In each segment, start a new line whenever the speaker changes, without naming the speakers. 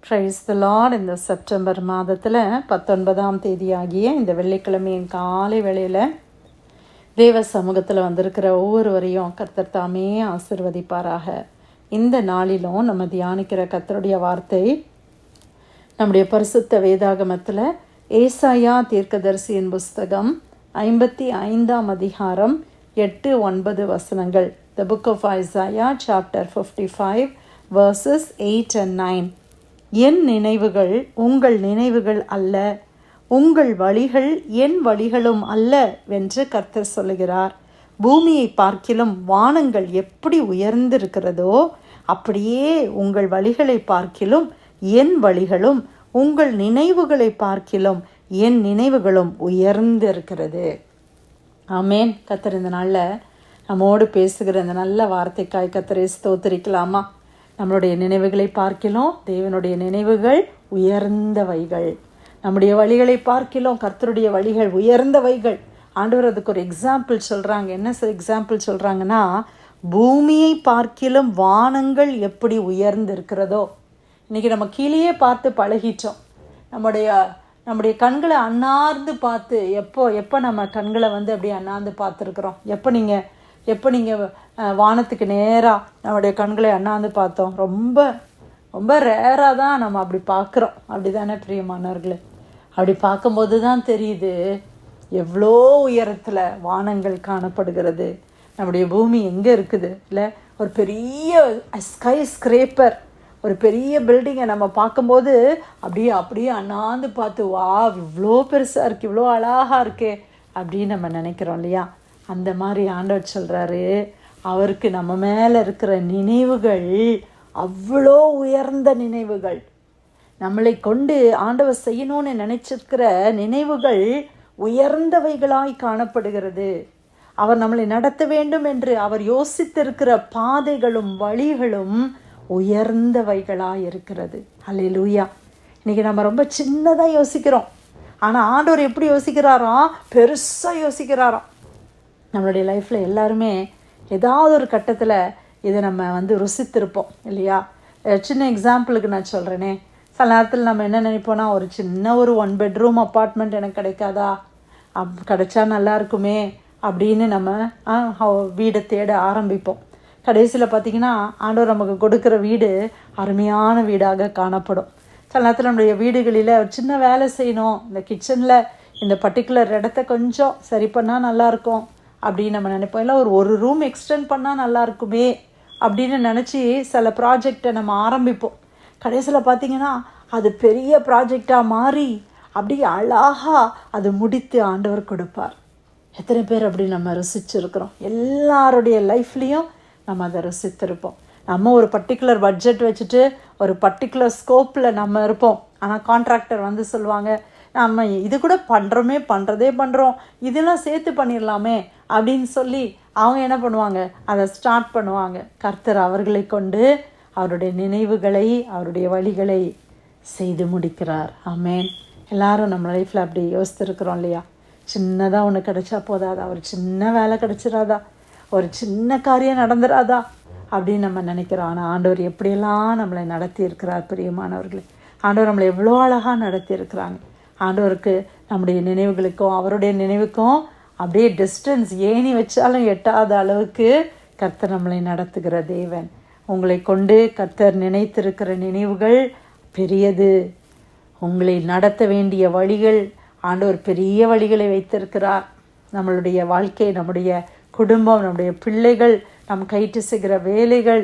Praise the Lord. இந்த September மாதத்தில் 19ஆம் தேதியாகிய இந்த வெள்ளிக்கிழமையின் காலை வேளையில் தேவ சமூகத்தில் வந்திருக்கிற ஒவ்வொருவரையும் கர்த்தர் தாமே ஆசிர்வதிப்பாராக. இந்த நாளிலும் நம்ம தியானிக்கிற கர்த்தருடைய வார்த்தை நம்முடைய பரிசுத்த வேதாகமத்தில் ஏசாயா தீர்க்கதரிசியின் புஸ்தகம் 55ஆம் அதிகாரம் 8-9 வசனங்கள். The book of Isaiah chapter 55 verses 8 and 9. என் நினைவுகள் உங்கள் நினைவுகள் அல்ல, உங்கள் வழிகள் என் வழிகளும் அல்ல வென்று கர்த்தர் சொல்லுகிறார். பூமியை பார்க்கிலும் வானங்கள் எப்படி உயர்ந்திருக்கிறதோ அப்படியே உங்கள் வழிகளை பார்க்கிலும் என் வழிகளும், உங்கள் நினைவுகளை பார்க்கிலும் என் நினைவுகளும் உயர்ந்திருக்கிறது. ஆமேன். கர்த்தர் இந்த நாளில் நம்மோடு பேசுகிற இந்த நல்ல வார்த்தைக்காய் கர்த்தரை ஸ்தோத்திரிக்கலாமா? நம்மளுடைய நினைவுகளை பார்க்கிலும் தேவனுடைய நினைவுகள் உயர்ந்தவைகள். நம்முடைய வழிகளை பார்க்கிலும் கர்த்தருடைய வழிகள் உயர்ந்தவைகள். ஆண்டவர் அதுக்கு ஒரு எக்ஸாம்பிள் சொல்கிறாங்க. என்ன எக்ஸாம்பிள் சொல்கிறாங்கன்னா, பூமியை பார்க்கிலும் வானங்கள் எப்படி உயர்ந்திருக்கிறதோ. இன்றைக்கி நம்ம கீழேயே பார்த்து பழகிட்டோம். நம்முடைய கண்களை அண்ணார்ந்து பார்த்து எப்போ நம்ம கண்களை அப்படியே அண்ணாந்து பார்த்துருக்குறோம்? எப்போ நீங்கள் வானத்துக்கு நேராக நம்முடைய கண்களை அண்ணாந்து பார்த்தோம்? ரொம்ப ரொம்ப ரேராக தான் நம்ம அப்படி பார்க்குறோம். அப்படி தானே பிரியமானவர்களே? அப்படி பார்க்கும்போது தான் தெரியுது எவ்வளோ உயரத்தில் வானங்கள் காணப்படுகிறது. நம்முடைய பூமி எங்கே இருக்குது இல்லை? ஒரு பெரிய ஸ்கை ஸ்கிரேப்பர், ஒரு பெரிய பில்டிங்கை நம்ம பார்க்கும்போது அப்படியே அண்ணாந்து பார்த்து, வா இவ்வளோ பெருசாக இருக்குது, இவ்வளோ அழகாக இருக்கே அப்படின்னு நம்ம நினைக்கிறோம் இல்லையா? அந்த மாதிரி ஆண்டவர் சொல்கிறாரு, அவருக்கு நம்ம மேலே இருக்கிற நினைவுகள் அவ்வளோ உயர்ந்த நினைவுகள். நம்மளை கொண்டு ஆண்டவர் செய்யணும்னு நினைச்சிருக்கிற நினைவுகள் உயர்ந்தவைகளாய் காணப்படுகிறது. அவர் நம்மளை நடத்த வேண்டும் என்று அவர் யோசித்திருக்கிற பாதைகளும் வழிகளும் உயர்ந்தவைகளாக இருக்கிறது. அல்லேலூயா. இன்றைக்கி நம்ம ரொம்ப சின்னதாக யோசிக்கிறோம். ஆனால் ஆண்டவர் எப்படி யோசிக்கிறாராம்? பெருசாக யோசிக்கிறாராம். நம்மளுடைய லைஃப்பில் எல்லாருமே ஏதாவது ஒரு கட்டத்தில் இதை நம்ம ருசித்திருப்போம் இல்லையா? சின்ன எக்ஸாம்பிளுக்கு நான் சொல்கிறேனே, சில நேரத்தில் நம்ம என்ன நினைப்போன்னா, ஒரு சின்ன ஒரு 1 bedroom அப்பார்ட்மெண்ட் எனக்கு கிடைக்காதா, கிடைச்சா நல்லா இருக்குமே அப்படின்னு நம்ம வீடை தேட ஆரம்பிப்போம். கடைசியில் பார்த்திங்கன்னா ஆண்டவர் நமக்கு கொடுக்குற வீடு அருமையான வீடாக காணப்படும். சில நேரத்தில் நம்முடைய வீடுகளில் ஒரு சின்ன வேலை செய்யணும், இந்த கிச்சனில் இந்த பர்டிகுலர் இடத்த கொஞ்சம் சரி பண்ணால் நல்லாயிருக்கும் அப்படின்னு நம்ம நினைப்போம். இல்லை ஒரு ரூம் எக்ஸ்டெண்ட் பண்ணால் நல்லா இருக்குமே அப்படின்னு நினச்சி சில ப்ராஜெக்டை நம்ம ஆரம்பிப்போம். கடைசியில் பார்த்திங்கன்னா அது பெரிய ப்ராஜெக்டாக மாறி அப்படியே அழகாக அது முடித்து ஆண்டவர் கொடுப்பார். எத்தனை பேர் அப்படி நம்ம ருசிச்சிருக்கிறோம்? எல்லாருடைய லைஃப்லேயும் நம்ம அதை ருசித்திருப்போம். நம்ம ஒரு பர்டிகுலர் பட்ஜெட் வச்சுட்டு ஒரு பர்டிகுலர் ஸ்கோப்பில் நம்ம இருப்போம். ஆனால் கான்ட்ராக்டர் சொல்லுவாங்க, நம்ம இது கூட பண்ணுறதே பண்ணுறோம், இதெல்லாம் சேர்த்து பண்ணிடலாமே அப்படின்னு சொல்லி அவங்க என்ன பண்ணுவாங்க, அதை ஸ்டார்ட் பண்ணுவாங்க. கர்த்தர் அவர்களை கொண்டு அவருடைய நினைவுகளை, அவருடைய வழிகளை செய்து முடிக்கிறார். ஆமேன். எல்லாரும் நம்ம லைஃப்பில் அப்படி யோசித்துருக்குறோம் இல்லையா? சின்னதாக ஒன்று கிடைச்சா போதாதா? ஒரு சின்ன வேலை கிடைச்சிடாதா? ஒரு சின்ன காரியம் நடந்துடாதா அப்படின்னு நம்ம நினைக்கிறோம். ஆனால் ஆண்டவர் எப்படியெல்லாம் நம்மளை நடத்தி இருக்கிறார் பிரியமானவர்களே. ஆண்டவர் நம்மளை எவ்வளோ அழகாக நடத்தி இருக்கிறாங்க. ஆண்டவருக்கு நம்முடைய நினைவுகளுக்கும் அவருடைய நினைவுக்கும் அப்படியே டிஸ்டன்ஸ் ஏணி வச்சாலும் எட்டாத அளவுக்கு கர்த்தர் நம்மளை நடத்துகிற தேவன். உங்களை கொண்டு கர்த்தர் நினைத்திருக்கிற நினைவுகள் பெரியது. உங்களை நடத்த வேண்டிய வழிகள், ஆண்டவர் பெரிய வழிகளை வைத்திருக்கிறார். நம்மளுடைய வாழ்க்கை, நம்முடைய குடும்பம், நம்முடைய பிள்ளைகள், நம் கைட்டு செய்கிற வேலைகள்,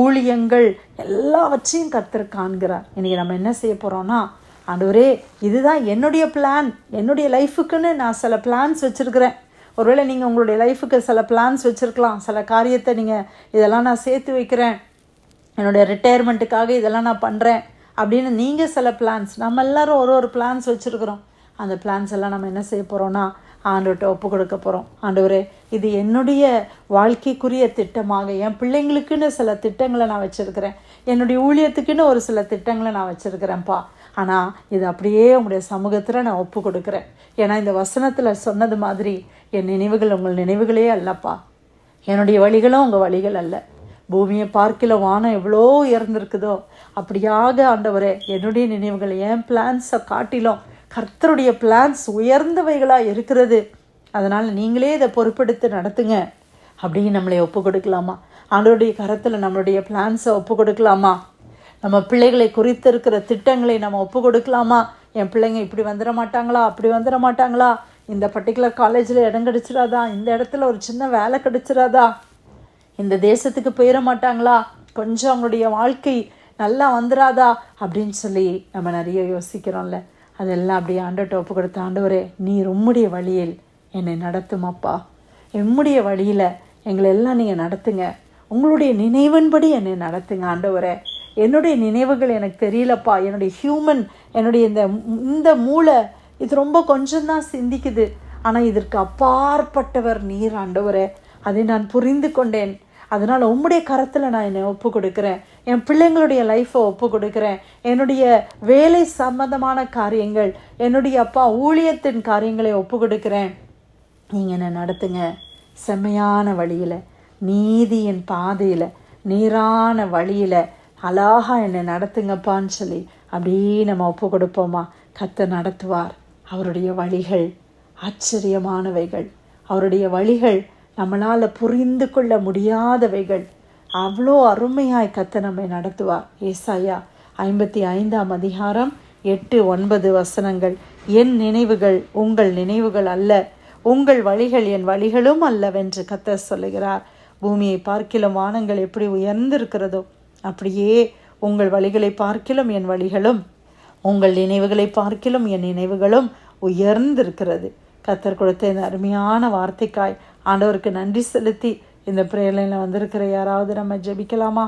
ஊழியங்கள் எல்லாவற்றையும் கர்த்தர் காண்கிறார். இன்றைக்கி நம்ம என்ன செய்ய போகிறோம்னா, ஆண்டவரே இதுதான் என்னுடைய பிளான், என்னுடைய லைஃபுக்குன்னு நான் சில பிளான்ஸ் வச்சுருக்கிறேன். ஒருவேளை நீங்கள் உங்களுடைய லைஃபுக்கு சில பிளான்ஸ் வச்சுருக்கலாம். சில காரியத்தை நீங்கள் இதெல்லாம் நான் சேர்த்து வைக்கிறேன், என்னுடைய ரிட்டையர்மெண்ட்டுக்காக இதெல்லாம் நான் பண்ணுறேன் அப்படின்னு நீங்கள் சில பிளான்ஸ், நம்ம எல்லோரும் ஒரு பிளான்ஸ் வச்சுருக்குறோம். அந்த பிளான்ஸ் எல்லாம் நம்ம என்ன செய்ய போகிறோன்னா, ஆண்டவர்கிட்ட ஒப்பு கொடுக்க போகிறோம். ஆண்டவரே இது என்னுடைய வாழ்க்கைக்குரிய திட்டமாக, என் பிள்ளைங்களுக்குன்னு சில திட்டங்களை நான் வச்சுருக்கிறேன், என்னுடைய ஊழியத்துக்குன்னு ஒரு சில திட்டங்களை நான் வச்சுருக்கிறேன்ப்பா. ஆனால் இது அப்படியே உங்களுடைய சமூகத்தில் நான் ஒப்பு கொடுக்குறேன். ஏன்னா இந்த வசனத்தில் சொன்னது மாதிரி என் நினைவுகள் உங்கள் நினைவுகளே அல்லப்பா, என்னுடைய வழிகளும் உங்கள் வழிகள் அல்ல. பூமியை பார்க்கல வானம் எவ்வளோ உயர்ந்திருக்குதோ அப்படியாக ஆண்டவரே என்னுடைய நினைவுகள் என் பிளான்ஸை காட்டிலும் கர்த்தருடைய பிளான்ஸ் உயர்ந்தவைகளாக இருக்கிறது. அதனால் நீங்களே இதை பொறுப்பெடுத்து நடத்துங்க அப்படின்னு நம்மளை ஒப்பு கொடுக்கலாமா? ஆண்டவருடைய கரத்தில் நம்மளுடைய பிளான்ஸை ஒப்பு கொடுக்கலாமா? நம்ம பிள்ளைகளை குறித்து இருக்கிற திட்டங்களை நம்ம ஒப்பு கொடுக்கலாமா? என் பிள்ளைங்க இப்படி வந்துட மாட்டாங்களா, அப்படி வந்துட மாட்டாங்களா, இந்த பர்டிகுலர் காலேஜில் இடம் கிடைச்சிடாதா, இந்த இடத்துல ஒரு சின்ன வேலை கிடைச்சிடாதா, இந்த தேசத்துக்கு போயிட மாட்டாங்களா, கொஞ்சம் அவங்களுடைய வாழ்க்கை நல்லா வந்துடாதா அப்படின்னு சொல்லி நம்ம நிறைய யோசிக்கிறோம்ல. அதெல்லாம் அப்படியே ஆண்டவர்கிட்ட ஒப்பு கொடுத்த, ஆண்டவரே நீர் உம்முடைய வழியில் என்னை நடத்துமாப்பா, எம்முடைய வழியில் எங்களை எல்லாம் நீங்கள் நடத்துங்க, உங்களுடைய நினைவின்படி என்னை நடத்துங்க ஆண்டவரே. என்னுடைய நினைவுகள் எனக்கு தெரியலப்பா, என்னுடைய ஹியூமன், என்னுடைய இந்த மூளை இது ரொம்ப கொஞ்சம்தான் சிந்திக்குது, ஆனால் இதற்கு அப்பாற்பட்டவர் நீர் ஆண்டவரே, அதை நான் புரிந்து கொண்டேன். அதனால் உம்முடைய கரத்தில் நான் என்னை ஒப்பு கொடுக்குறேன், என் பிள்ளைங்களுடைய லைஃப்பை ஒப்பு கொடுக்குறேன், என்னுடைய வேலை சம்பந்தமான காரியங்கள், என்னுடைய அப்பா ஊழியத்தின் காரியங்களை ஒப்பு கொடுக்குறேன். நீங்கள் என்னை நடத்துங்க செம்மையான வழியில், நீதியின் பாதையில், நேரான வழியில் அழகாக என்னை நடத்துங்கப்பான்னு சொல்லி அப்படியே நம்ம ஒப்பு கொடுப்போமா? கர்த்தர் நடத்துவார். அவருடைய வழிகள் ஆச்சரியமானவைகள், அவருடைய வழிகள் நம்மளால் புரிந்து கொள்ள முடியாதவைகள். அவ்வளோ அருமையாய் கர்த்தர் நம்மை நடத்துவார். ஏசாயா 55 அதிகாரம் 8-9 வசனங்கள். என் நினைவுகள் உங்கள் நினைவுகள் அல்ல, உங்கள் வழிகள் என் வழிகளும் அல்லவென்று கர்த்தர் சொல்லுகிறார். பூமியை பார்க்கிலும் வானங்கள் எப்படி உயர்ந்திருக்கிறதோ அப்படியே உங்கள் வழிகளை பார்க்கிலும் என் வழிகளும், உங்கள் நினைவுகளை பார்க்கிலும் என் நினைவுகளும் உயர்ந்திருக்கிறது. கர்த்தர் கொடுத்த இந்த அருமையான வார்த்தைக்காய் ஆண்டவருக்கு நன்றி செலுத்தி இந்த பிரேயரில் வந்திருக்கிற யாராவது நம்ம ஜெபிக்கலாமா?